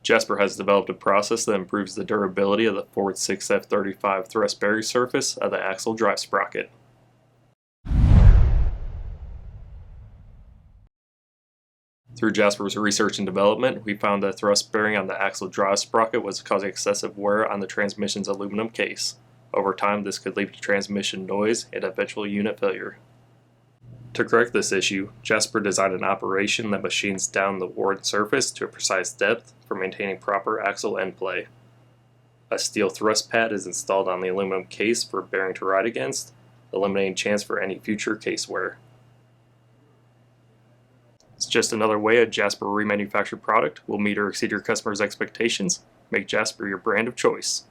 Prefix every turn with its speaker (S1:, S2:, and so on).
S1: Jasper has developed a process that improves the durability of the Ford 6F35 thrust bearing surface of the axle drive sprocket. Through Jasper's research and development, we found that thrust bearing on the axle drive sprocket was causing excessive wear on the transmission's aluminum case. Over time, this could lead to transmission noise and eventual unit failure. To correct this issue, Jasper designed an operation that machines down the worn surface to a precise depth for maintaining proper axle end play. A steel thrust pad is installed on the aluminum case for bearing to ride against, eliminating chance for any future case wear. It's just another way a Jasper remanufactured product will meet or exceed your customers' expectations. Make Jasper your brand of choice.